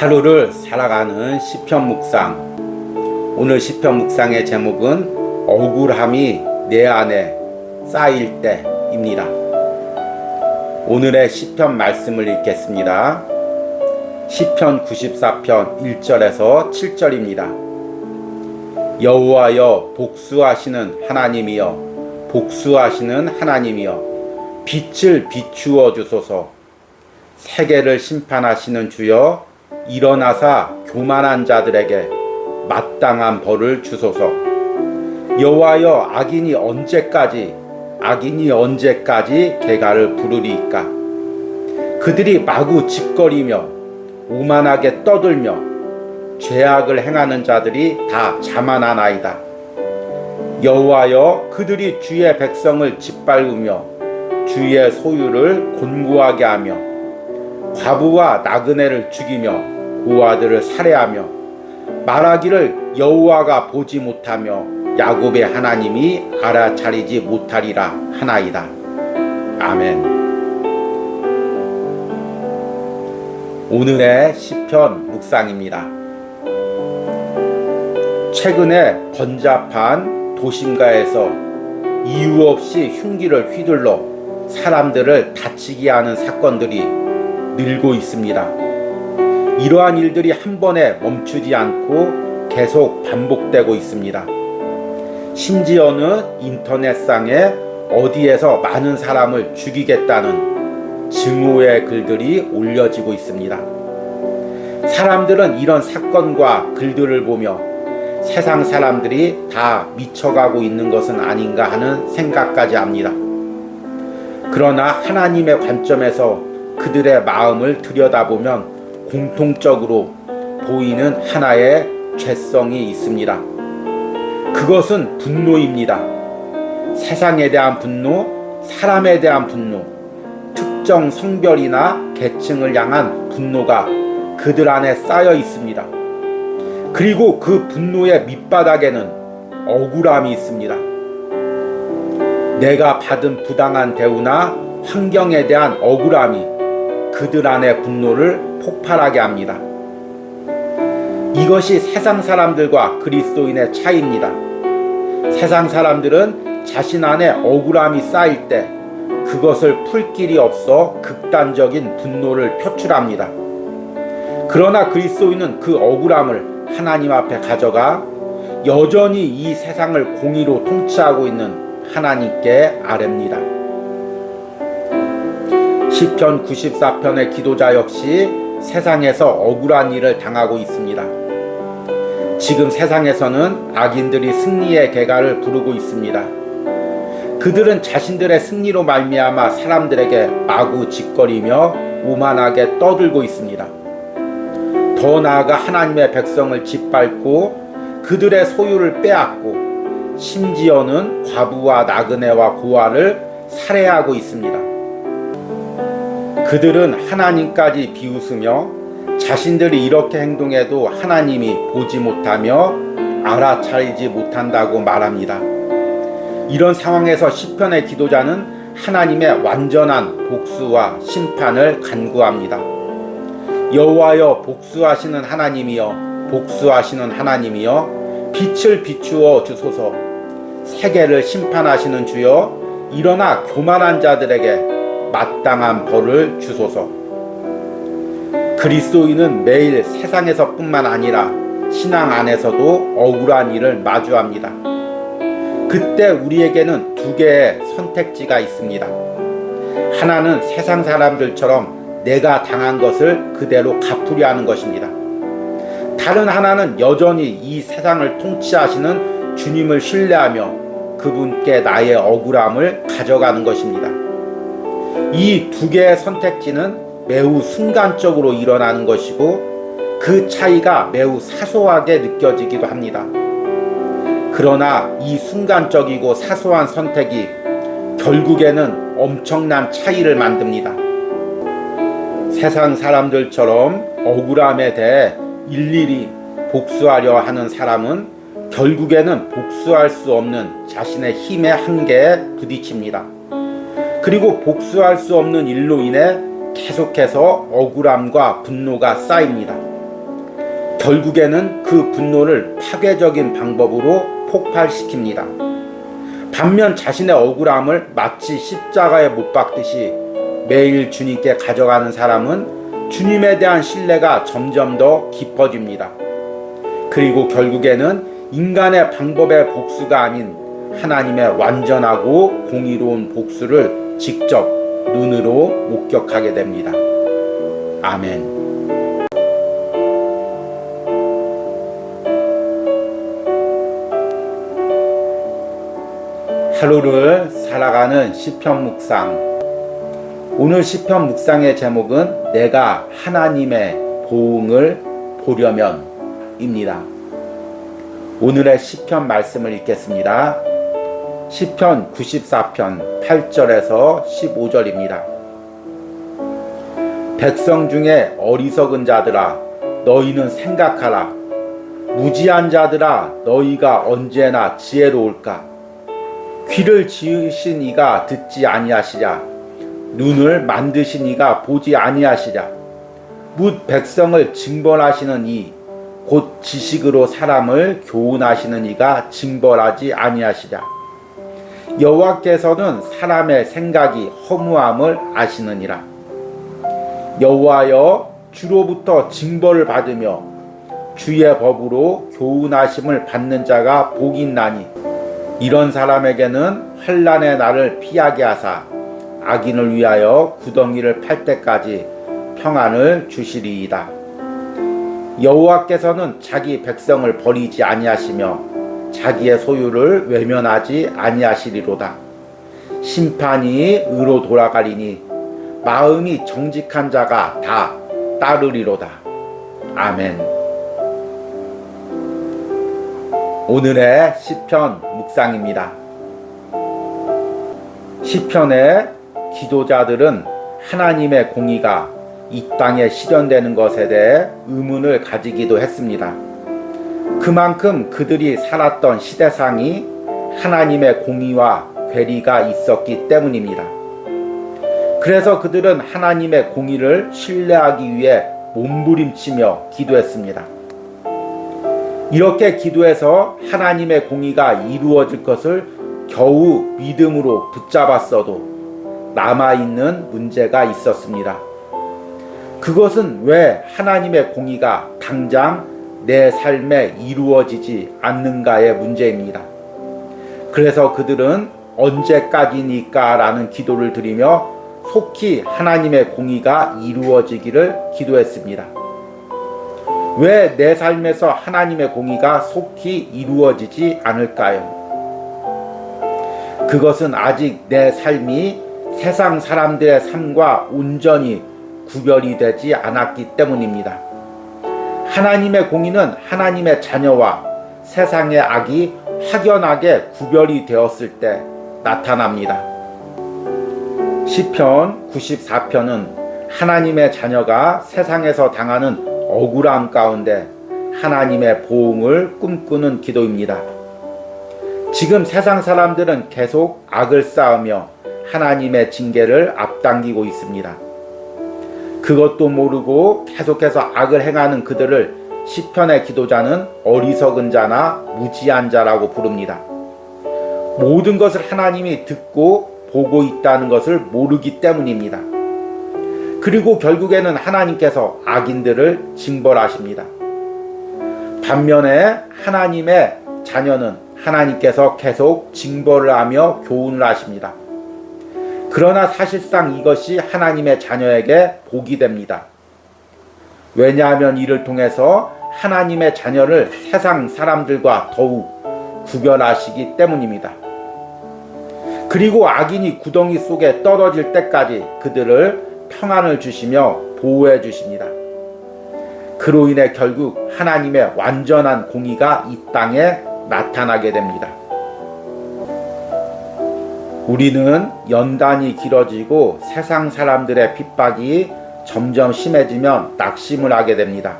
하루를 살아가는 시편 묵상. 오늘 시편 묵상의 제목은 억울함이 내 안에 쌓일 때입니다. 오늘의 시편 말씀을 읽겠습니다. 시편 94편 1절에서 7절입니다. 여호와여, 복수하시는 하나님이여, 복수하시는 하나님이여, 빛을 비추어 주소서. 세계를 심판하시는 주여, 일어나사 교만한 자들에게 마땅한 벌을 주소서. 여호와여, 악인이 언제까지 개가를 부르리이까? 그들이 마구 짓거리며 오만하게 떠들며 죄악을 행하는 자들이 다 자만하나이다. 여호와여, 그들이 주의 백성을 짓밟으며 주의 소유를 곤고하게 하며 과부와 나그네를 죽이며 고아들을 살해하며 말하기를 여호와가 보지 못하며 야곱의 하나님이 알아차리지 못하리라 하나이다. 아멘. 오늘의 시편 묵상입니다. 최근에 번잡한 도심가에서 이유 없이 흉기를 휘둘러 사람들을 다치게 하는 사건들이 늘고 있습니다. 이러한 일들이 한 번에 멈추지 않고 계속 반복되고 있습니다. 심지어는 인터넷상에 어디에서 많은 사람을 죽이겠다는 증오의 글들이 올려지고 있습니다. 사람들은 이런 사건과 글들을 보며 세상 사람들이 다 미쳐가고 있는 것은 아닌가 하는 생각까지 합니다. 그러나 하나님의 관점에서 그들의 마음을 들여다보면 공통적으로 보이는 하나의 죄성이 있습니다. 그것은 분노입니다. 세상에 대한 분노, 사람에 대한 분노, 특정 성별이나 계층을 향한 분노가 그들 안에 쌓여 있습니다. 그리고 그 분노의 밑바닥에는 억울함이 있습니다. 내가 받은 부당한 대우나 환경에 대한 억울함이 그들 안의 분노를 폭발하게 합니다. 이것이 세상 사람들과 그리스도인의 차이입니다. 세상 사람들은 자신 안에 억울함이 쌓일 때 그것을 풀 길이 없어 극단적인 분노를 표출합니다. 그러나 그리스도인은 그 억울함을 하나님 앞에 가져가 여전히 이 세상을 공의로 통치하고 있는 하나님께 아뢰입니다. 시편 94편의 기도자 역시 세상에서 억울한 일을 당하고 있습니다. 지금 세상에서는 악인들이 승리의 개가를 부르고 있습니다. 그들은 자신들의 승리로 말미암아 사람들에게 마구 짓거리며 오만하게 떠들고 있습니다. 더 나아가 하나님의 백성을 짓밟고 그들의 소유를 빼앗고 심지어는 과부와 나그네와 고아를 살해하고 있습니다. 그들은 하나님까지 비웃으며 자신들이 이렇게 행동해도 하나님이 보지 못하며 알아차리지 못한다고 말합니다. 이런 상황에서 시편의 기도자는 하나님의 완전한 복수와 심판을 간구합니다. 여호와여, 복수하시는 하나님이여, 복수하시는 하나님이여, 빛을 비추어 주소서. 세계를 심판하시는 주여, 일어나 교만한 자들에게 마땅한 벌을 주소서. 그리스도인은 매일 세상에서뿐만 아니라 신앙 안에서도 억울한 일을 마주합니다. 그때 우리에게는 두 개의 선택지가 있습니다. 하나는 세상 사람들처럼 내가 당한 것을 그대로 갚으려 하는 것입니다. 다른 하나는 여전히 이 세상을 통치하시는 주님을 신뢰하며 그분께 나의 억울함을 가져가는 것입니다. 이 두 개의 선택지는 매우 순간적으로 일어나는 것이고 그 차이가 매우 사소하게 느껴지기도 합니다. 그러나 이 순간적이고 사소한 선택이 결국에는 엄청난 차이를 만듭니다. 세상 사람들처럼 억울함에 대해 일일이 복수하려 하는 사람은 결국에는 복수할 수 없는 자신의 힘의 한계에 부딪힙니다. 그리고 복수할 수 없는 일로 인해 계속해서 억울함과 분노가 쌓입니다. 결국에는 그 분노를 파괴적인 방법으로 폭발시킵니다. 반면 자신의 억울함을 마치 십자가에 못 박듯이 매일 주님께 가져가는 사람은 주님에 대한 신뢰가 점점 더 깊어집니다. 그리고 결국에는 인간의 방법의 복수가 아닌 하나님의 완전하고 공의로운 복수를 직접 눈으로 목격하게 됩니다. 아멘. 하루를 살아가는 시편 묵상. 오늘 시편 묵상의 제목은 내가 하나님의 보응을 보려면 입니다. 오늘의 시편 말씀을 읽겠습니다. 시편 94편 8절에서 15절입니다. 백성 중에 어리석은 자들아 너희는 생각하라. 무지한 자들아 너희가 언제나 지혜로울까. 귀를 지으신 이가 듣지 아니하시랴. 눈을 만드신 이가 보지 아니하시랴. 뭇 백성을 징벌하시는 이 곧 지식으로 사람을 교훈하시는 이가 징벌하지 아니하시랴. 여호와께서는 사람의 생각이 허무함을 아시느니라. 여호와여 주로부터 징벌을 받으며 주의 법으로 교훈하심을 받는 자가 복이 있나니 이런 사람에게는 환난의 날을 피하게 하사 악인을 위하여 구덩이를 팔 때까지 평안을 주시리이다. 여호와께서는 자기 백성을 버리지 아니하시며 자기의 소유를 외면하지 아니하시리로다. 심판이 의로 돌아가리니 마음이 정직한 자가 다 따르리로다. 아멘. 오늘의 시편 묵상입니다. 시편의 기도자들은 하나님의 공의가 이 땅에 실현되는 것에 대해 의문을 가지기도 했습니다. 그만큼 그들이 살았던 시대상이 하나님의 공의와 괴리가 있었기 때문입니다. 그래서 그들은 하나님의 공의를 신뢰하기 위해 몸부림치며 기도했습니다. 이렇게 기도해서 하나님의 공의가 이루어질 것을 겨우 믿음으로 붙잡았어도 남아있는 문제가 있었습니다. 그것은 왜 하나님의 공의가 당장 내 삶에 이루어지지 않는가의 문제입니다. 그래서 그들은 언제까지니까 라는 기도를 드리며 속히 하나님의 공의가 이루어지기를 기도했습니다. 왜 내 삶에서 하나님의 공의가 속히 이루어지지 않을까요? 그것은 아직 내 삶이 세상 사람들의 삶과 온전히 구별이 되지 않았기 때문입니다. 하나님의 공의는 하나님의 자녀와 세상의 악이 확연하게 구별이 되었을 때 나타납니다. 시편 94편은 하나님의 자녀가 세상에서 당하는 억울함 가운데 하나님의 보응을 꿈꾸는 기도입니다. 지금 세상 사람들은 계속 악을 쌓으며 하나님의 징계를 앞당기고 있습니다. 그것도 모르고 계속해서 악을 행하는 그들을 시편의 기도자는 어리석은 자나 무지한 자라고 부릅니다. 모든 것을 하나님이 듣고 보고 있다는 것을 모르기 때문입니다. 그리고 결국에는 하나님께서 악인들을 징벌하십니다. 반면에 하나님의 자녀는 하나님께서 계속 징벌을 하며 교훈을 하십니다. 그러나 사실상 이것이 하나님의 자녀에게 복이 됩니다. 왜냐하면 이를 통해서 하나님의 자녀를 세상 사람들과 더욱 구별하시기 때문입니다. 그리고 악인이 구덩이 속에 떨어질 때까지 그들을 평안을 주시며 보호해 주십니다. 그로 인해 결국 하나님의 완전한 공의가 이 땅에 나타나게 됩니다. 우리는 연단이 길어지고 세상 사람들의 핍박이 점점 심해지면 낙심을 하게 됩니다.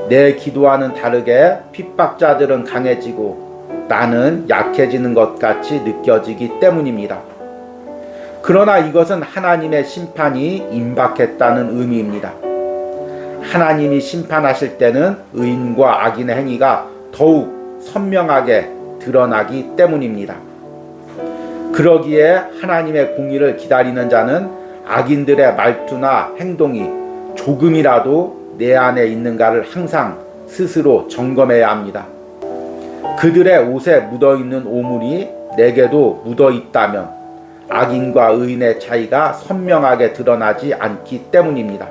내 기도와는 다르게 핍박자들은 강해지고 나는 약해지는 것 같이 느껴지기 때문입니다. 그러나 이것은 하나님의 심판이 임박했다는 의미입니다. 하나님이 심판하실 때는 의인과 악인의 행위가 더욱 선명하게 드러나기 때문입니다. 그러기에 하나님의 공의를 기다리는 자는 악인들의 말투나 행동이 조금이라도 내 안에 있는가를 항상 스스로 점검해야 합니다. 그들의 옷에 묻어있는 오물이 내게도 묻어있다면 악인과 의인의 차이가 선명하게 드러나지 않기 때문입니다.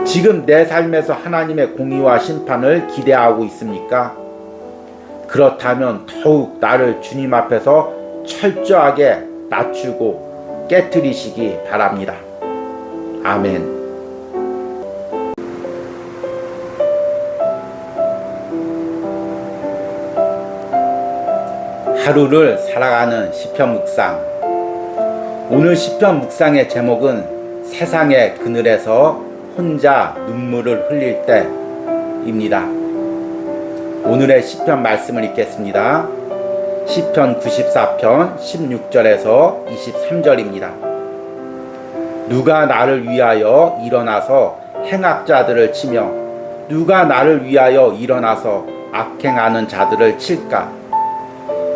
지금 내 삶에서 하나님의 공의와 심판을 기대하고 있습니까? 그렇다면 더욱 나를 주님 앞에서 철저하게 낮추고 깨트리시기 바랍니다. 아멘. 하루를 살아가는 시편 묵상. 오늘 시편 묵상의 제목은 세상의 그늘에서 혼자 눈물을 흘릴 때입니다. 오늘의 시편 말씀을 읽겠습니다. 시편 94편 16절에서 23절입니다. 누가 나를 위하여 일어나서 행악자들을 치며 누가 나를 위하여 일어나서 악행하는 자들을 칠까?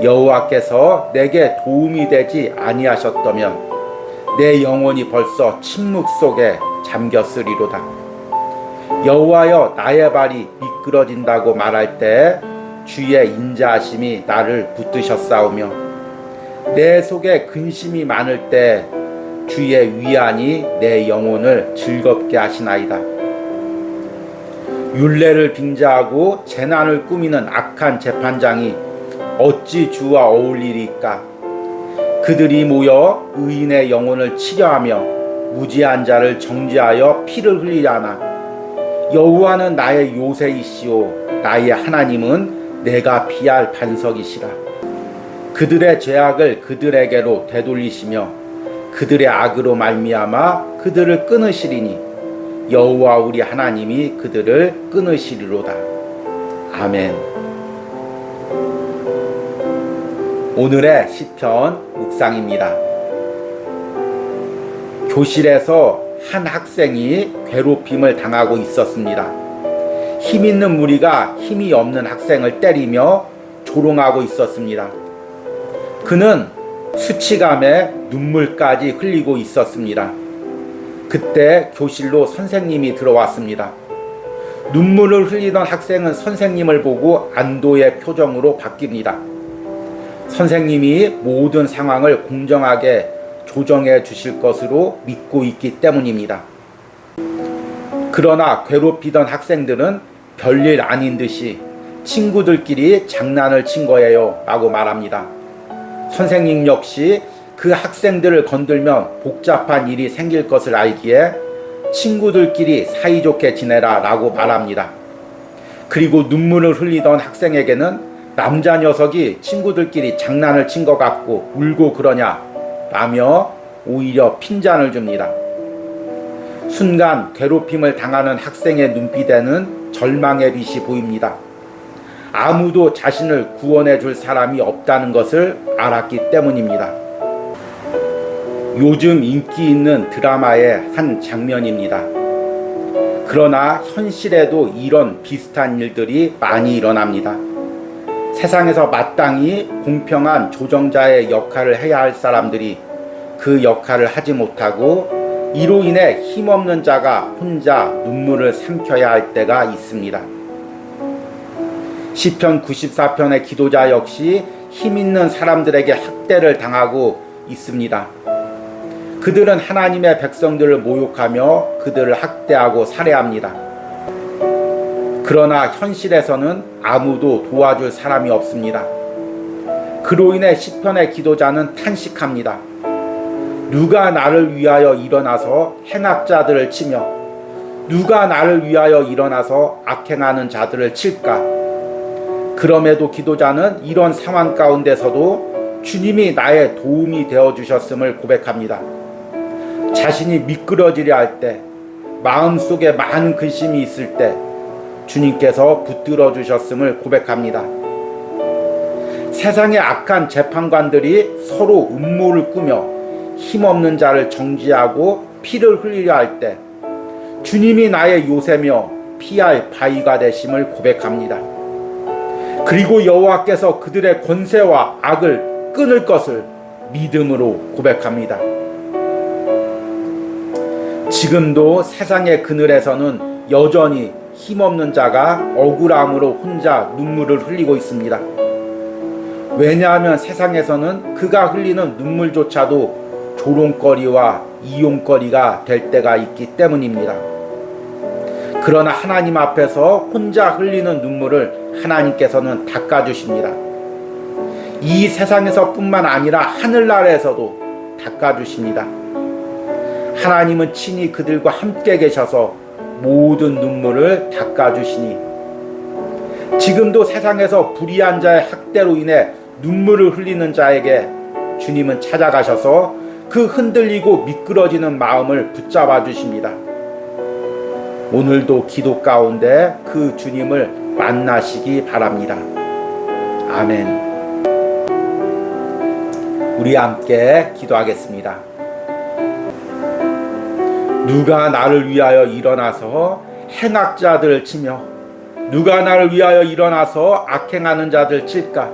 여호와께서 내게 도움이 되지 아니하셨다면 내 영혼이 벌써 침묵 속에 잠겼으리로다. 여호와여 나의 발이 미끄러진다고 말할 때 주의 인자하심이 나를 붙드셨사오며 내 속에 근심이 많을 때 주의 위안이 내 영혼을 즐겁게 하시나이다. 율례를 빙자하고 재난을 꾸미는 악한 재판장이 어찌 주와 어울리리까? 그들이 모여 의인의 영혼을 치려하며 무지한 자를 정죄하여 피를 흘리려나. 여호와는 나의 요새이시오 나의 하나님은 내가 피할 반석이시라. 그들의 죄악을 그들에게로 되돌리시며 그들의 악으로 말미암아 그들을 끊으시리니 여호와 우리 하나님이 그들을 끊으시리로다. 아멘. 오늘의 시편 묵상입니다. 교실에서 한 학생이 괴롭힘을 당하고 있었습니다. 힘 있는 무리가 힘이 없는 학생을 때리며 조롱하고 있었습니다. 그는 수치감에 눈물까지 흘리고 있었습니다. 그때 교실로 선생님이 들어왔습니다. 눈물을 흘리던 학생은 선생님을 보고 안도의 표정으로 바뀝니다. 선생님이 모든 상황을 공정하게 조정해 주실 것으로 믿고 있기 때문입니다. 그러나 괴롭히던 학생들은 별일 아닌 듯이 친구들끼리 장난을 친 거예요 라고 말합니다. 선생님 역시 그 학생들을 건들면 복잡한 일이 생길 것을 알기에 친구들끼리 사이좋게 지내라 라고 말합니다. 그리고 눈물을 흘리던 학생에게는 남자 녀석이 친구들끼리 장난을 친 것 같고 울고 그러냐 라며 오히려 핀잔을 줍니다. 순간 괴롭힘을 당하는 학생의 눈빛에는 절망의 빛이 보입니다. 아무도 자신을 구원해 줄 사람이 없다는 것을 알았기 때문입니다. 요즘 인기 있는 드라마의 한 장면입니다. 그러나 현실에도 이런 비슷한 일들이 많이 일어납니다. 세상에서 마땅히 공평한 조정자의 역할을 해야 할 사람들이 그 역할을 하지 못하고 이로 인해 힘없는 자가 혼자 눈물을 삼켜야 할 때가 있습니다. 시편 94편의 기도자 역시 힘 있는 사람들에게 학대를 당하고 있습니다. 그들은 하나님의 백성들을 모욕하며 그들을 학대하고 살해합니다. 그러나 현실에서는 아무도 도와줄 사람이 없습니다. 그로 인해 시편의 기도자는 탄식합니다. 누가 나를 위하여 일어나서 행악자들을 치며 누가 나를 위하여 일어나서 악행하는 자들을 칠까? 그럼에도 기도자는 이런 상황 가운데서도 주님이 나의 도움이 되어주셨음을 고백합니다. 자신이 미끄러지려 할 때, 마음속에 많은 근심이 있을 때 주님께서 붙들어 주셨음을 고백합니다. 세상의 악한 재판관들이 서로 음모를 꾸며 힘없는 자를 정죄하고 피를 흘리려 할 때 주님이 나의 요새며 피할 바위가 되심을 고백합니다. 그리고 여호와께서 그들의 권세와 악을 끊을 것을 믿음으로 고백합니다. 지금도 세상의 그늘에서는 여전히 힘없는 자가 억울함으로 혼자 눈물을 흘리고 있습니다. 왜냐하면 세상에서는 그가 흘리는 눈물조차도 조롱거리와 이용거리가 될 때가 있기 때문입니다. 그러나 하나님 앞에서 혼자 흘리는 눈물을 하나님께서는 닦아주십니다. 이 세상에서 뿐만 아니라 하늘나라에서도 닦아주십니다. 하나님은 친히 그들과 함께 계셔서 모든 눈물을 닦아주시니 지금도 세상에서 불의한 자의 학대로 인해 눈물을 흘리는 자에게 주님은 찾아가셔서 그 흔들리고 미끄러지는 마음을 붙잡아 주십니다. 오늘도 기도 가운데 그 주님을 만나시기 바랍니다. 아멘. 우리 함께 기도하겠습니다. 누가 나를 위하여 일어나서 행악자들을 치며 누가 나를 위하여 일어나서 악행하는 자들 칠까?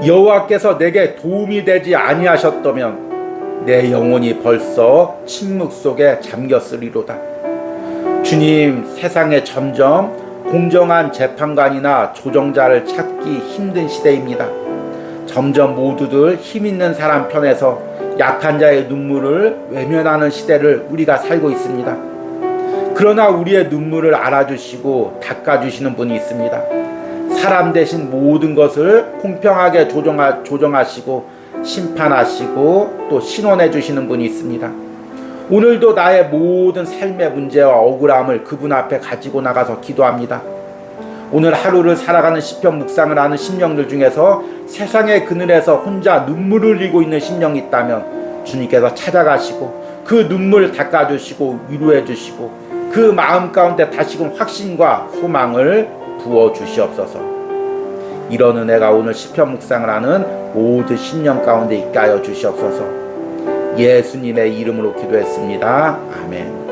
여호와께서 내게 도움이 되지 아니하셨다면 내 영혼이 벌써 침묵 속에 잠겼으리로다. 주님, 세상에 점점 공정한 재판관이나 조정자를 찾기 힘든 시대입니다. 점점 모두들 힘 있는 사람 편에서 약한 자의 눈물을 외면하는 시대를 우리가 살고 있습니다. 그러나 우리의 눈물을 알아주시고 닦아주시는 분이 있습니다. 사람 대신 모든 것을 공평하게 조정하시고 심판하시고 또 신원해 주시는 분이 있습니다. 오늘도 나의 모든 삶의 문제와 억울함을 그분 앞에 가지고 나가서 기도합니다. 오늘 하루를 살아가는 시편 묵상을 하는 심령들 중에서 세상의 그늘에서 혼자 눈물을 흘리고 있는 심령이 있다면 주님께서 찾아가시고 그 눈물 닦아주시고 위로해주시고 그 마음 가운데 다시금 확신과 소망을 부어주시옵소서. 이런 은혜가 오늘 시편 묵상을 하는 모든 심령 가운데 있게 하여 주시옵소서. 예수님의 이름으로 기도했습니다. 아멘.